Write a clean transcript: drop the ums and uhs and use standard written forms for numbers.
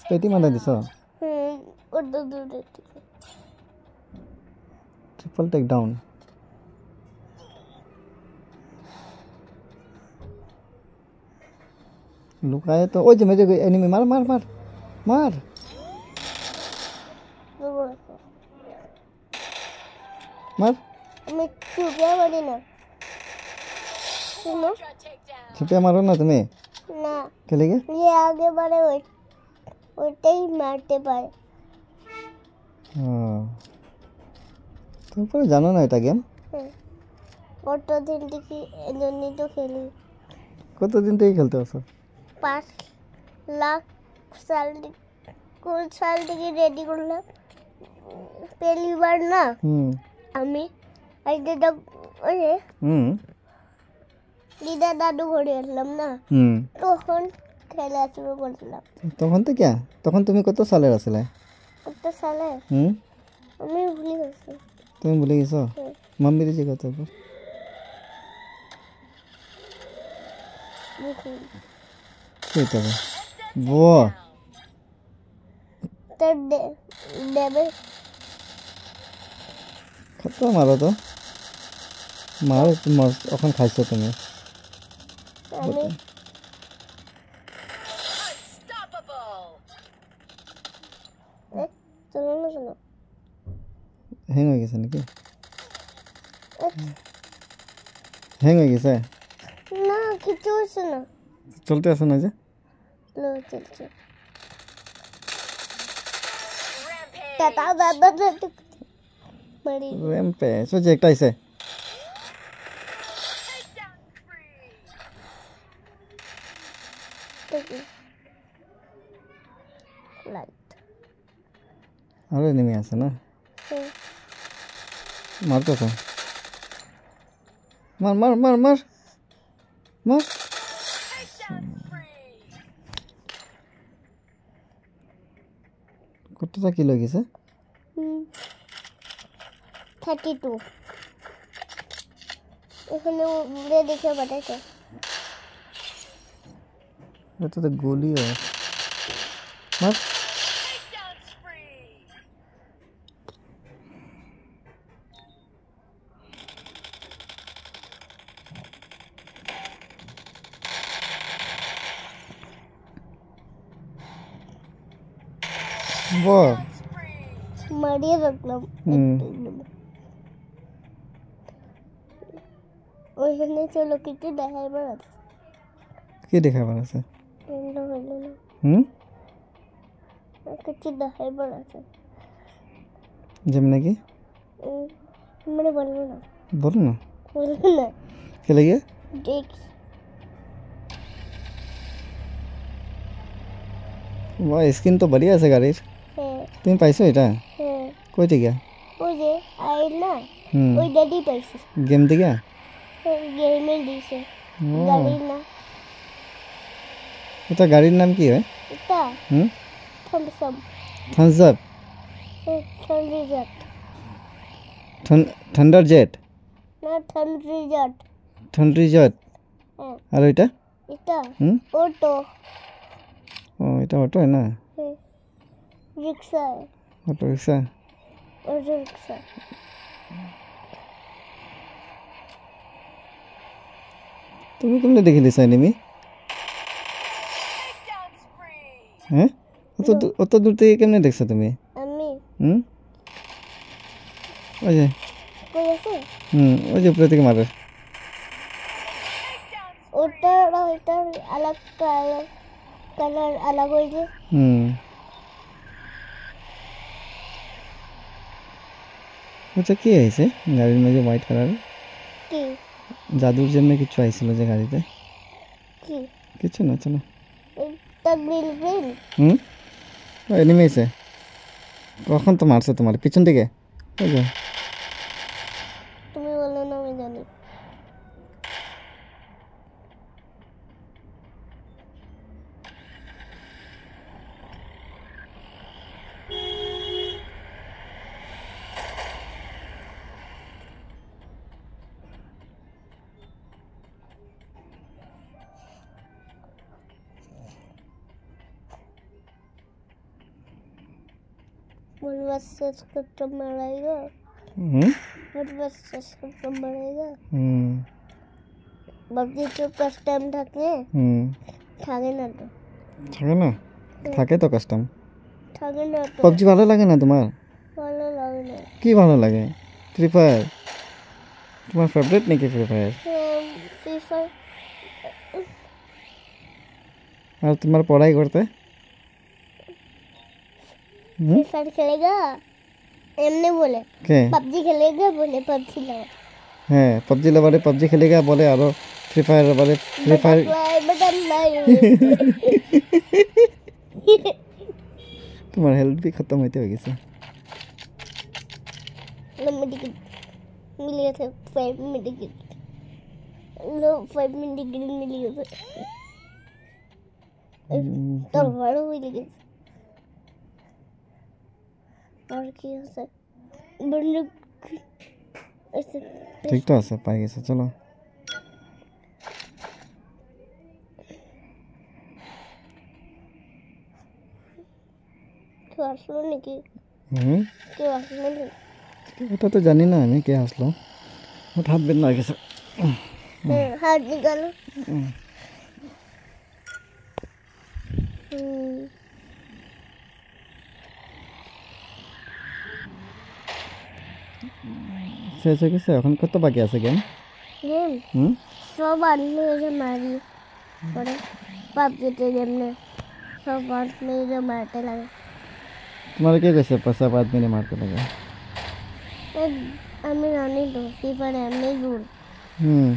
পেটি মারা দিছ ট্রিপল টেক ডাউন লুকায় তো ওই যে মেরে এনিমি মার মার মার মার মার আমি চুপে মারি না सुनो छुपे मारो ना तुम्हें ना चलेगा ये आगे बढ़े उल्टे ही मारते पाए तुम पर जानो ना এটা গেম কত দিন থেকে এজন্যই তো খেলি কতদিন থেকে খেলতে আছো 5 লাখ সাল কোন সাল থেকে রেডি করলাম पहली बार না আমি আইতে ওই দিদা দাদু ঘরে এলাম না তখন খেলা শুরু করলাম তখন তো কি তখন তুমি কত সালের আছিলে কত সালে আমি ভুলে গেছি তুমি ভুলে গেছো মাম্মির যে কত পর এটা বো তো দেবে কত মারো তো মার তোমার এখন খাইছো তুমি আমি চলো না চলো হ্যাং হয়ে গেছে নাকি হ্যাং হয়ে গেছে না কিছু হচ্ছে না চলতে আছে না যে লো চলছে টাটা দাদা দাদা মারি রেম্পে সোজে একটা আইছে লাইট আরে নেমে আছে না মারতো তো মার মার মার মার মার কতটা কিলো গেছে 32 এখানে উড়ে দেখে বাটাইছে এটা তো গোলি মার বাহ মারিয়ে রাখলাম ওইখানে চলো কিছু দেখাইবার আছে কি দেখাবার আছে কিছু দেখাইবার আছে যেমন কি মানে বলবো না বলো না খেলে গিয়ে দেখ वाह स्किन तो बढ़िया है गाड़ी तुम पैसे এটা কই থেকে ওই যে আই না ওই ড্যাডি পাইছে গেম থেকে গেমে দিছে গাড়ি না এটা গাড়ির নাম কি হয় এটা থামস আপ থান্ডার জেট না থান্ডার জেট আর এটা এটা অটো ও এটা অটো है ना रिक्शा ऑटो रिक्शा তুমি কেমনে দেখি দিছ এনিমি হ্যাঁ অত দূর থেকে কেমনে দেখছ তুমি আমি ওই যে কই আছে ওই যে উপরে থেকে মারে ওটা अलग कलर अलग हो गए আচ্ছা কি আছে গাড়ির মধ্যে হোয়াইট কালার কি জাদুর জন্য কিছু আইছিল যে গাড়িতে কি কিছু না চলো এটা গ্রিল এনিমি আছে কখন তো মারছে তোমার পিছন থেকে ওই যে তুমি বলো না আমি জানি बस करके मरेगा बस करके मरेगा बाबजी तो कस्टम থাকে থাকে না তো থাকে না থাকে তো কাস্টম থাকে না তো পাবজি ভালো লাগে না তোমার ভালো লাগে না কি ভালো লাগে ফ্রি ফায়ার তোমার ফেভারিট নাকি ফ্রি ফায়ার ফ্রি ফায়ার আর তোমার পড়াই করতে फ्री फायर खेलेगा एमने बोले কে पबजी खेलेगा बोले पबजी लगा হ্যাঁ পাবজি লাভারে পাবজি খেলেগা বলে আর ফ্রি ফায়ার বলে ফ্রি ফায়ার बटन তোমার হেলথ भी खत्म হইতে হয়ে গেছে मेडिकेट मिल गया था 5 मेडिकेट लो 5 मेडिकेट मिल गया था तो बड़ा मिल गया और क्या सर बंदूक ऐसे ঠিক তো আছে পাই গেছে চলো क्यों আসলো নাকি কেউ আসলো নাকি এটা তো জানি না আমি কে আসলো ওর হাত বের না গেছে हाथ निकालो শেষ হয়ে গেছে এখন কত বাকি আছে গেম सब आदमी मुझे मारी और पबजी के गेम में सब आदमी मुझे मारते लगे তোমার কে কইছে পয়সা বাদ মেরে মারতে লাগে আমি জানি তো ফ্রি ফায়ার এমনি দূর হুম